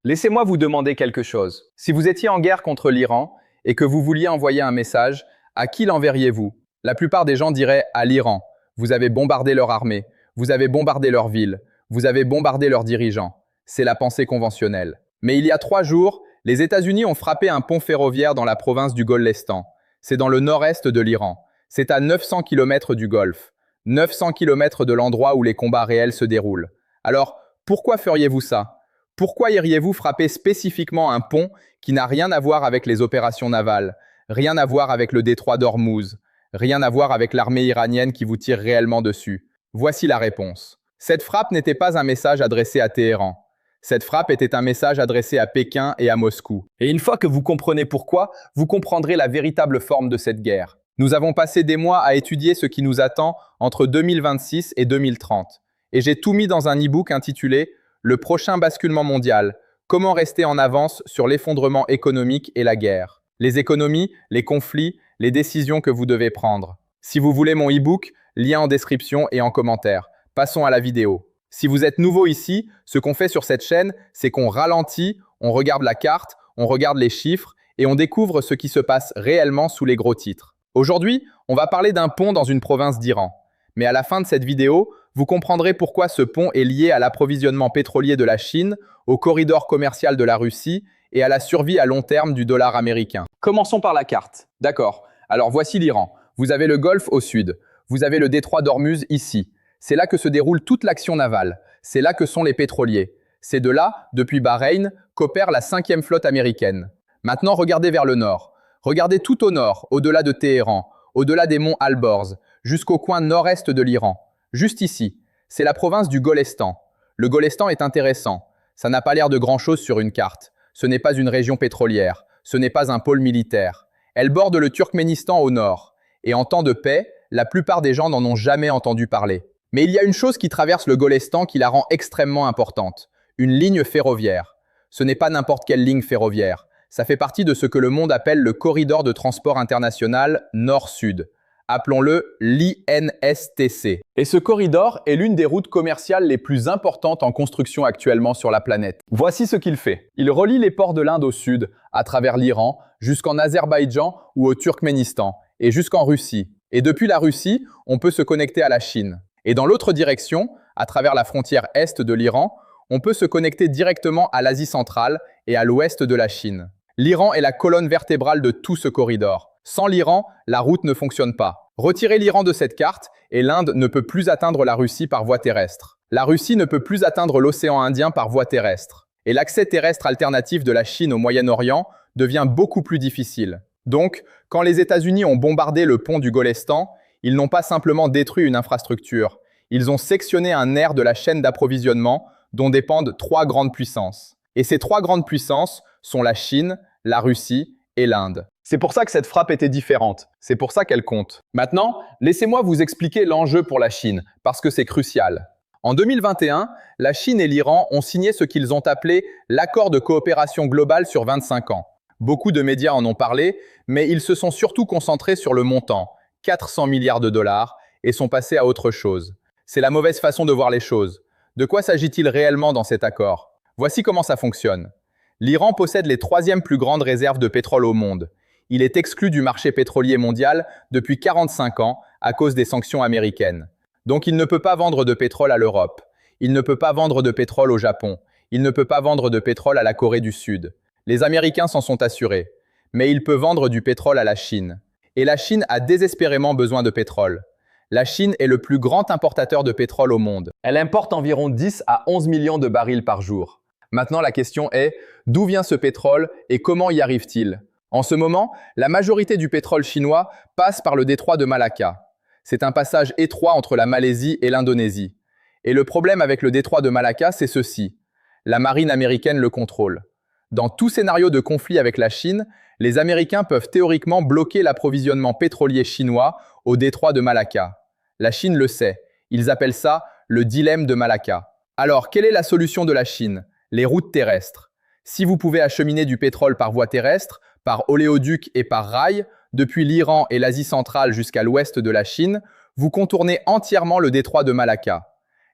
Laissez-moi vous demander quelque chose. Si vous étiez en guerre contre l'Iran et que vous vouliez envoyer un message, à qui l'enverriez-vous? La plupart des gens diraient à l'Iran. Vous avez bombardé leur armée, vous avez bombardé leur ville, vous avez bombardé leurs dirigeants. C'est la pensée conventionnelle. Mais il y a 3 jours, les États-Unis ont frappé un pont ferroviaire dans la province du Golestan. C'est dans le nord-est de l'Iran. C'est à 900 km du Golfe. 900 km de l'endroit où les combats réels se déroulent. Alors, pourquoi feriez-vous ça? Pourquoi iriez-vous frapper spécifiquement un pont qui n'a rien à voir avec les opérations navales, rien à voir avec le détroit d'Ormuz, rien à voir avec l'armée iranienne qui vous tire réellement dessus? Voici la réponse. Cette frappe n'était pas un message adressé à Téhéran. Cette frappe était un message adressé à Pékin et à Moscou. Et une fois que vous comprenez pourquoi, vous comprendrez la véritable forme de cette guerre. Nous avons passé des mois à étudier ce qui nous attend entre 2026 et 2030. Et j'ai tout mis dans un e-book intitulé « Le prochain basculement mondial. Comment rester en avance sur l'effondrement économique et la guerre. Les économies, les conflits, les décisions que vous devez prendre. » Si vous voulez mon e-book, lien en description et en commentaire. Passons à la vidéo. Si vous êtes nouveau ici, ce qu'on fait sur cette chaîne, c'est qu'on ralentit, on regarde la carte, on regarde les chiffres et on découvre ce qui se passe réellement sous les gros titres. Aujourd'hui, on va parler d'un pont dans une province d'Iran. Mais à la fin de cette vidéo, vous comprendrez pourquoi ce pont est lié à l'approvisionnement pétrolier de la Chine, au corridor commercial de la Russie et à la survie à long terme du dollar américain. Commençons par la carte. D'accord. Alors voici l'Iran. Vous avez le Golfe au sud. Vous avez le détroit d'Ormuz ici. C'est là que se déroule toute l'action navale. C'est là que sont les pétroliers. C'est de là, depuis Bahreïn, qu'opère la 5e flotte américaine. Maintenant, regardez vers le nord. Regardez tout au nord, au-delà de Téhéran, au-delà des monts Alborz, jusqu'au coin nord-est de l'Iran. Juste ici, c'est la province du Golestan. Le Golestan est intéressant. Ça n'a pas l'air de grand-chose sur une carte. Ce n'est pas une région pétrolière. Ce n'est pas un pôle militaire. Elle borde le Turkménistan au nord. Et en temps de paix, la plupart des gens n'en ont jamais entendu parler. Mais il y a une chose qui traverse le Golestan qui la rend extrêmement importante. Une ligne ferroviaire. Ce n'est pas n'importe quelle ligne ferroviaire. Ça fait partie de ce que le monde appelle le corridor de transport international nord-sud. Appelons-le l'INSTC. Et ce corridor est l'une des routes commerciales les plus importantes en construction actuellement sur la planète. Voici ce qu'il fait. Il relie les ports de l'Inde au sud, à travers l'Iran, jusqu'en Azerbaïdjan ou au Turkménistan, et jusqu'en Russie. Et depuis la Russie, on peut se connecter à la Chine. Et dans l'autre direction, à travers la frontière est de l'Iran, on peut se connecter directement à l'Asie centrale et à l'ouest de la Chine. L'Iran est la colonne vertébrale de tout ce corridor. Sans l'Iran, la route ne fonctionne pas. Retirez l'Iran de cette carte et l'Inde ne peut plus atteindre la Russie par voie terrestre. La Russie ne peut plus atteindre l'océan Indien par voie terrestre. Et l'accès terrestre alternatif de la Chine au Moyen-Orient devient beaucoup plus difficile. Donc, quand les États-Unis ont bombardé le pont du Golestan, ils n'ont pas simplement détruit une infrastructure. Ils ont sectionné un aire de la chaîne d'approvisionnement dont dépendent 3 grandes puissances. Et ces 3 grandes puissances sont la Chine, la Russie et l'Inde. C'est pour ça que cette frappe était différente. C'est pour ça qu'elle compte. Maintenant, laissez-moi vous expliquer l'enjeu pour la Chine, parce que c'est crucial. En 2021, la Chine et l'Iran ont signé ce qu'ils ont appelé l'accord de coopération globale sur 25 ans. Beaucoup de médias en ont parlé, mais ils se sont surtout concentrés sur le montant, 400 milliards de dollars, et sont passés à autre chose. C'est la mauvaise façon de voir les choses. De quoi s'agit-il réellement dans cet accord? Voici comment ça fonctionne. L'Iran possède les 3e plus grandes réserves de pétrole au monde. Il est exclu du marché pétrolier mondial depuis 45 ans à cause des sanctions américaines. Donc il ne peut pas vendre de pétrole à l'Europe. Il ne peut pas vendre de pétrole au Japon. Il ne peut pas vendre de pétrole à la Corée du Sud. Les Américains s'en sont assurés. Mais il peut vendre du pétrole à la Chine. Et la Chine a désespérément besoin de pétrole. La Chine est le plus grand importateur de pétrole au monde. Elle importe environ 10 à 11 millions de barils par jour. Maintenant, la question est, d'où vient ce pétrole et comment y arrive-t-il? En ce moment, la majorité du pétrole chinois passe par le détroit de Malacca. C'est un passage étroit entre la Malaisie et l'Indonésie. Et le problème avec le détroit de Malacca, c'est ceci. La marine américaine le contrôle. Dans tout scénario de conflit avec la Chine, les Américains peuvent théoriquement bloquer l'approvisionnement pétrolier chinois au détroit de Malacca. La Chine le sait. Ils appellent ça le dilemme de Malacca. Alors, quelle est la solution de la Chine? Les routes terrestres. Si vous pouvez acheminer du pétrole par voie terrestre, par oléoduc et par rail, depuis l'Iran et l'Asie centrale jusqu'à l'ouest de la Chine, vous contournez entièrement le détroit de Malacca.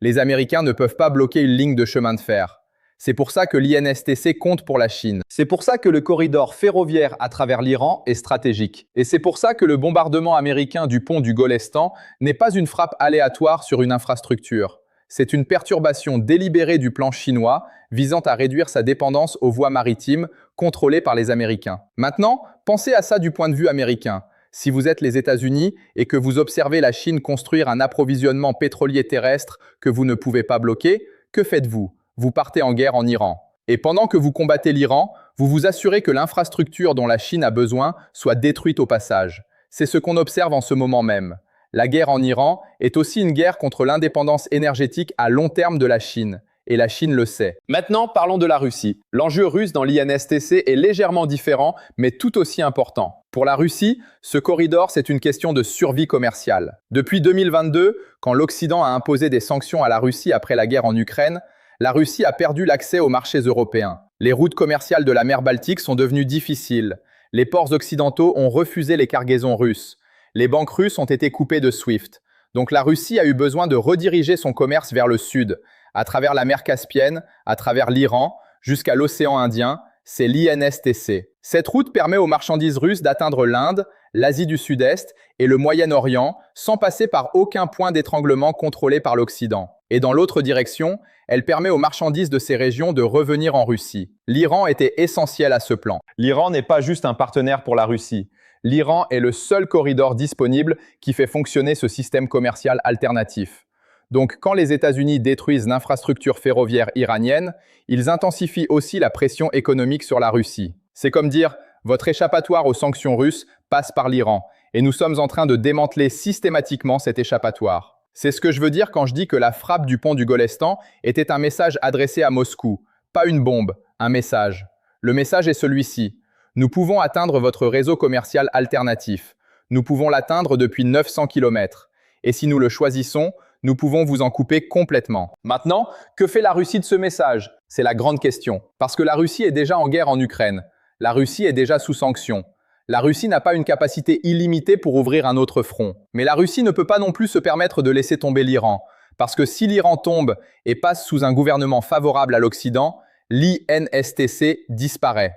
Les Américains ne peuvent pas bloquer une ligne de chemin de fer. C'est pour ça que l'INSTC compte pour la Chine. C'est pour ça que le corridor ferroviaire à travers l'Iran est stratégique. Et c'est pour ça que le bombardement américain du pont du Golestan n'est pas une frappe aléatoire sur une infrastructure. C'est une perturbation délibérée du plan chinois visant à réduire sa dépendance aux voies maritimes contrôlées par les Américains. Maintenant, pensez à ça du point de vue américain. Si vous êtes les États-Unis et que vous observez la Chine construire un approvisionnement pétrolier terrestre que vous ne pouvez pas bloquer, que faites-vous? Vous partez en guerre en Iran. Et pendant que vous combattez l'Iran, vous vous assurez que l'infrastructure dont la Chine a besoin soit détruite au passage. C'est ce qu'on observe en ce moment même. La guerre en Iran est aussi une guerre contre l'indépendance énergétique à long terme de la Chine. Et la Chine le sait. Maintenant, parlons de la Russie. L'enjeu russe dans l'INSTC est légèrement différent, mais tout aussi important. Pour la Russie, ce corridor, c'est une question de survie commerciale. Depuis 2022, quand l'Occident a imposé des sanctions à la Russie après la guerre en Ukraine, la Russie a perdu l'accès aux marchés européens. Les routes commerciales de la mer Baltique sont devenues difficiles. Les ports occidentaux ont refusé les cargaisons russes. Les banques russes ont été coupées de SWIFT. Donc la Russie a eu besoin de rediriger son commerce vers le sud, à travers la mer Caspienne, à travers l'Iran, jusqu'à l'océan Indien. C'est l'INSTC. Cette route permet aux marchandises russes d'atteindre l'Inde, l'Asie du Sud-Est et le Moyen-Orient sans passer par aucun point d'étranglement contrôlé par l'Occident. Et dans l'autre direction, elle permet aux marchandises de ces régions de revenir en Russie. L'Iran était essentiel à ce plan. L'Iran n'est pas juste un partenaire pour la Russie. L'Iran est le seul corridor disponible qui fait fonctionner ce système commercial alternatif. Donc, quand les États-Unis détruisent l'infrastructure ferroviaire iranienne, ils intensifient aussi la pression économique sur la Russie. C'est comme dire « votre échappatoire aux sanctions russes passe par l'Iran et nous sommes en train de démanteler systématiquement cet échappatoire ». C'est ce que je veux dire quand je dis que la frappe du pont du Golestan était un message adressé à Moscou. Pas une bombe, un message. Le message est celui-ci. Nous pouvons atteindre votre réseau commercial alternatif. Nous pouvons l'atteindre depuis 900 km. Et si nous le choisissons, nous pouvons vous en couper complètement. Maintenant, que fait la Russie de ce message? C'est la grande question. Parce que la Russie est déjà en guerre en Ukraine. La Russie est déjà sous sanctions. La Russie n'a pas une capacité illimitée pour ouvrir un autre front. Mais la Russie ne peut pas non plus se permettre de laisser tomber l'Iran. Parce que si l'Iran tombe et passe sous un gouvernement favorable à l'Occident, l'INSTC disparaît.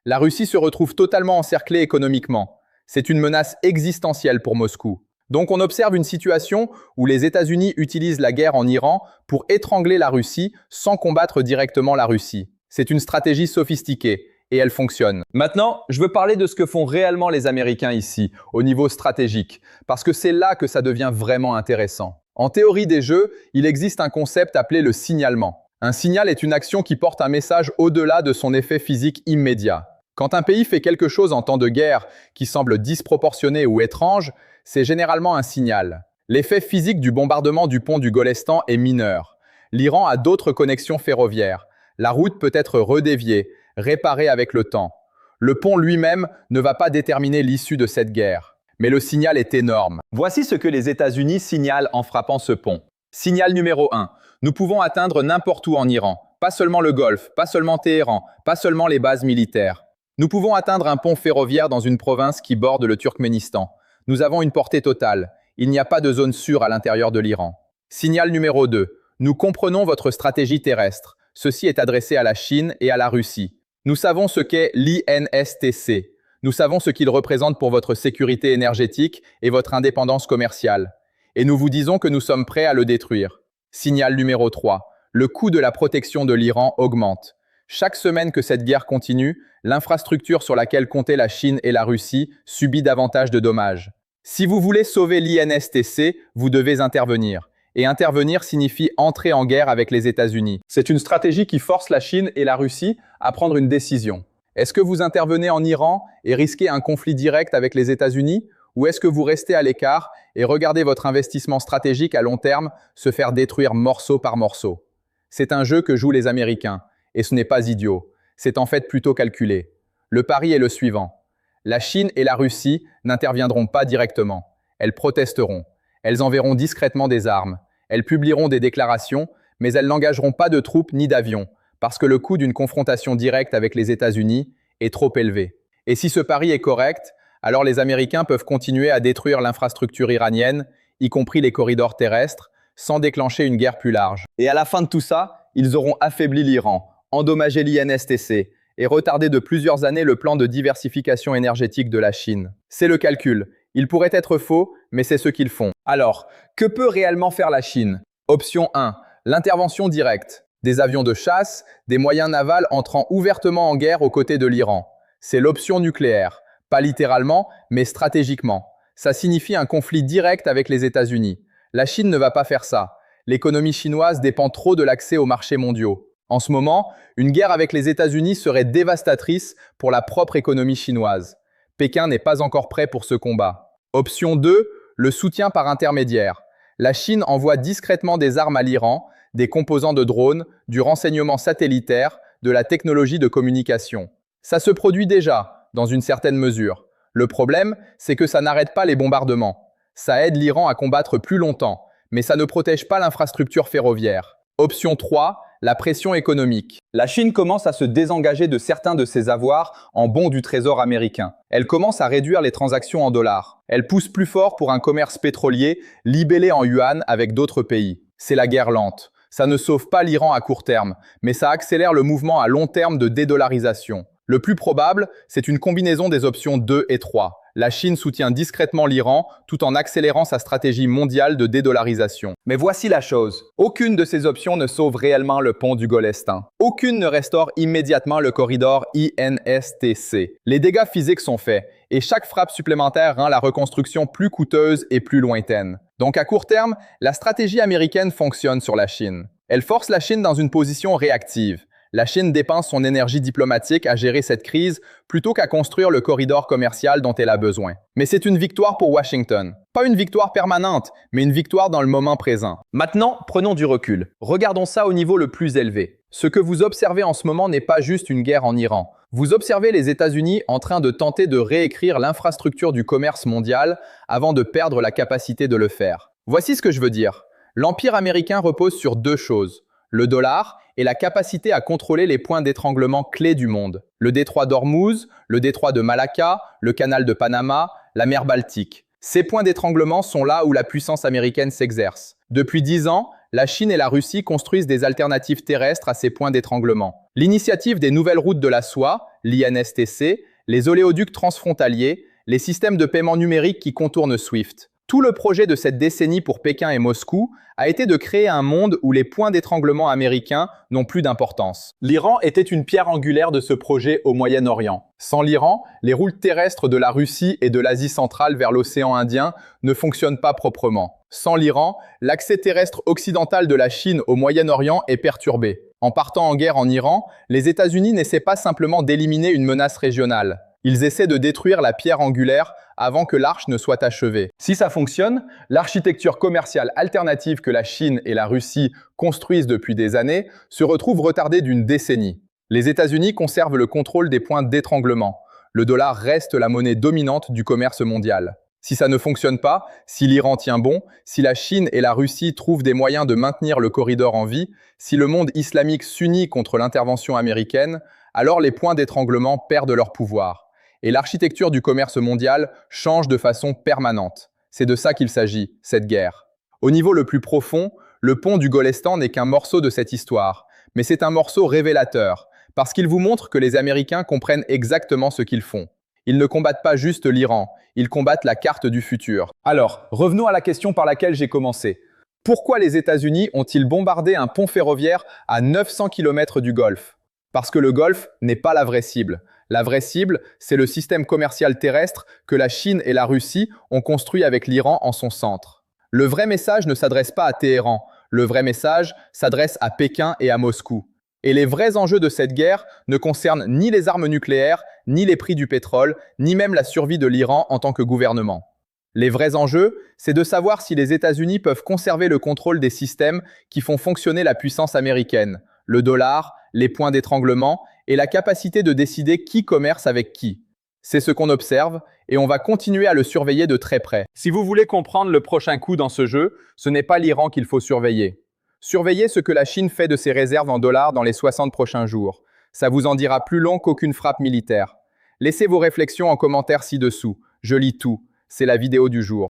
La Russie se retrouve totalement encerclée économiquement. C'est une menace existentielle pour Moscou. Donc on observe une situation où les États-Unis utilisent la guerre en Iran pour étrangler la Russie sans combattre directement la Russie. C'est une stratégie sophistiquée et elle fonctionne. Maintenant, je veux parler de ce que font réellement les Américains ici, au niveau stratégique, parce que c'est là que ça devient vraiment intéressant. En théorie des jeux, il existe un concept appelé le signalement. Un signal est une action qui porte un message au-delà de son effet physique immédiat. Quand un pays fait quelque chose en temps de guerre qui semble disproportionné ou étrange, c'est généralement un signal. L'effet physique du bombardement du pont du Golestan est mineur. L'Iran a d'autres connexions ferroviaires. La route peut être redéviée, réparée avec le temps. Le pont lui-même ne va pas déterminer l'issue de cette guerre. Mais le signal est énorme. Voici ce que les États-Unis signalent en frappant ce pont. Signal numéro 1. Nous pouvons atteindre n'importe où en Iran. Pas seulement le Golfe, pas seulement Téhéran, pas seulement les bases militaires. Nous pouvons atteindre un pont ferroviaire dans une province qui borde le Turkménistan. Nous avons une portée totale. Il n'y a pas de zone sûre à l'intérieur de l'Iran. Signal numéro 2. Nous comprenons votre stratégie terrestre. Ceci est adressé à la Chine et à la Russie. Nous savons ce qu'est l'INSTC. Nous savons ce qu'il représente pour votre sécurité énergétique et votre indépendance commerciale. Et nous vous disons que nous sommes prêts à le détruire. Signal numéro 3. Le coût de la protection de l'Iran augmente. Chaque semaine que cette guerre continue, l'infrastructure sur laquelle comptaient la Chine et la Russie subit davantage de dommages. Si vous voulez sauver l'INSTC, vous devez intervenir. Et intervenir signifie entrer en guerre avec les États-Unis. C'est une stratégie qui force la Chine et la Russie à prendre une décision. Est-ce que vous intervenez en Iran et risquez un conflit direct avec les États-Unis? Ou est-ce que vous restez à l'écart et regardez votre investissement stratégique à long terme se faire détruire morceau par morceau? C'est un jeu que jouent les Américains. Et ce n'est pas idiot. C'est en fait plutôt calculé. Le pari est le suivant. La Chine et la Russie n'interviendront pas directement. Elles protesteront. Elles enverront discrètement des armes. Elles publieront des déclarations, mais elles n'engageront pas de troupes ni d'avions, parce que le coût d'une confrontation directe avec les États-Unis est trop élevé. Et si ce pari est correct, alors les Américains peuvent continuer à détruire l'infrastructure iranienne, y compris les corridors terrestres, sans déclencher une guerre plus large. Et à la fin de tout ça, ils auront affaibli l'Iran, endommager l'INSTC et retarder de plusieurs années le plan de diversification énergétique de la Chine. C'est le calcul. Il pourrait être faux, mais c'est ce qu'ils font. Alors, que peut réellement faire la Chine? Option 1. L'intervention directe. Des avions de chasse, des moyens navals entrant ouvertement en guerre aux côtés de l'Iran. C'est l'option nucléaire. Pas littéralement, mais stratégiquement. Ça signifie un conflit direct avec les États-Unis. La Chine ne va pas faire ça. L'économie chinoise dépend trop de l'accès aux marchés mondiaux. En ce moment, une guerre avec les États-Unis serait dévastatrice pour la propre économie chinoise. Pékin n'est pas encore prêt pour ce combat. Option 2, le soutien par intermédiaire. La Chine envoie discrètement des armes à l'Iran, des composants de drones, du renseignement satellitaire, de la technologie de communication. Ça se produit déjà, dans une certaine mesure. Le problème, c'est que ça n'arrête pas les bombardements. Ça aide l'Iran à combattre plus longtemps, mais ça ne protège pas l'infrastructure ferroviaire. Option 3, la pression économique. La Chine commence à se désengager de certains de ses avoirs en bons du trésor américain. Elle commence à réduire les transactions en dollars. Elle pousse plus fort pour un commerce pétrolier libellé en yuan avec d'autres pays. C'est la guerre lente. Ça ne sauve pas l'Iran à court terme, mais ça accélère le mouvement à long terme de dédollarisation. Le plus probable, c'est une combinaison des options 2 et 3. La Chine soutient discrètement l'Iran tout en accélérant sa stratégie mondiale de dédollarisation. Mais voici la chose. Aucune de ces options ne sauve réellement le pont du Golestan. Aucune ne restaure immédiatement le corridor INSTC. Les dégâts physiques sont faits et chaque frappe supplémentaire rend la reconstruction plus coûteuse et plus lointaine. Donc à court terme, la stratégie américaine fonctionne sur la Chine. Elle force la Chine dans une position réactive. La Chine dépense son énergie diplomatique à gérer cette crise plutôt qu'à construire le corridor commercial dont elle a besoin. Mais c'est une victoire pour Washington. Pas une victoire permanente, mais une victoire dans le moment présent. Maintenant, prenons du recul. Regardons ça au niveau le plus élevé. Ce que vous observez en ce moment n'est pas juste une guerre en Iran. Vous observez les États-Unis en train de tenter de réécrire l'infrastructure du commerce mondial avant de perdre la capacité de le faire. Voici ce que je veux dire. L'Empire américain repose sur deux choses. Le dollar et la capacité à contrôler les points d'étranglement clés du monde. Le détroit d'Ormuz, le détroit de Malacca, le canal de Panama, la mer Baltique. Ces points d'étranglement sont là où la puissance américaine s'exerce. Depuis 10 ans, la Chine et la Russie construisent des alternatives terrestres à ces points d'étranglement. L'initiative des nouvelles routes de la soie, l'INSTC, les oléoducs transfrontaliers, les systèmes de paiement numérique qui contournent SWIFT. Tout le projet de cette décennie pour Pékin et Moscou a été de créer un monde où les points d'étranglement américains n'ont plus d'importance. L'Iran était une pierre angulaire de ce projet au Moyen-Orient. Sans l'Iran, les routes terrestres de la Russie et de l'Asie centrale vers l'océan Indien ne fonctionnent pas proprement. Sans l'Iran, l'accès terrestre occidental de la Chine au Moyen-Orient est perturbé. En partant en guerre en Iran, les États-Unis n'essaient pas simplement d'éliminer une menace régionale. Ils essaient de détruire la pierre angulaire avant que l'arche ne soit achevée. Si ça fonctionne, l'architecture commerciale alternative que la Chine et la Russie construisent depuis des années se retrouve retardée d'une décennie. Les États-Unis conservent le contrôle des points d'étranglement. Le dollar reste la monnaie dominante du commerce mondial. Si ça ne fonctionne pas, si l'Iran tient bon, si la Chine et la Russie trouvent des moyens de maintenir le corridor en vie, si le monde islamique s'unit contre l'intervention américaine, alors les points d'étranglement perdent leur pouvoir. Et l'architecture du commerce mondial change de façon permanente. C'est de ça qu'il s'agit, cette guerre. Au niveau le plus profond, le pont du Golestan n'est qu'un morceau de cette histoire, mais c'est un morceau révélateur, parce qu'il vous montre que les Américains comprennent exactement ce qu'ils font. Ils ne combattent pas juste l'Iran, ils combattent la carte du futur. Alors, revenons à la question par laquelle j'ai commencé. Pourquoi les États-Unis ont-ils bombardé un pont ferroviaire à 900 km du Golfe? Parce que le Golfe n'est pas la vraie cible. La vraie cible, c'est le système commercial terrestre que la Chine et la Russie ont construit avec l'Iran en son centre. Le vrai message ne s'adresse pas à Téhéran, le vrai message s'adresse à Pékin et à Moscou. Et les vrais enjeux de cette guerre ne concernent ni les armes nucléaires, ni les prix du pétrole, ni même la survie de l'Iran en tant que gouvernement. Les vrais enjeux, c'est de savoir si les États-Unis peuvent conserver le contrôle des systèmes qui font fonctionner la puissance américaine, le dollar, les points d'étranglement et la capacité de décider qui commerce avec qui. C'est ce qu'on observe et on va continuer à le surveiller de très près. Si vous voulez comprendre le prochain coup dans ce jeu, ce n'est pas l'Iran qu'il faut surveiller. Surveillez ce que la Chine fait de ses réserves en dollars dans les 60 prochains jours. Ça vous en dira plus long qu'aucune frappe militaire. Laissez vos réflexions en commentaire ci-dessous. Je lis tout. C'est la vidéo du jour.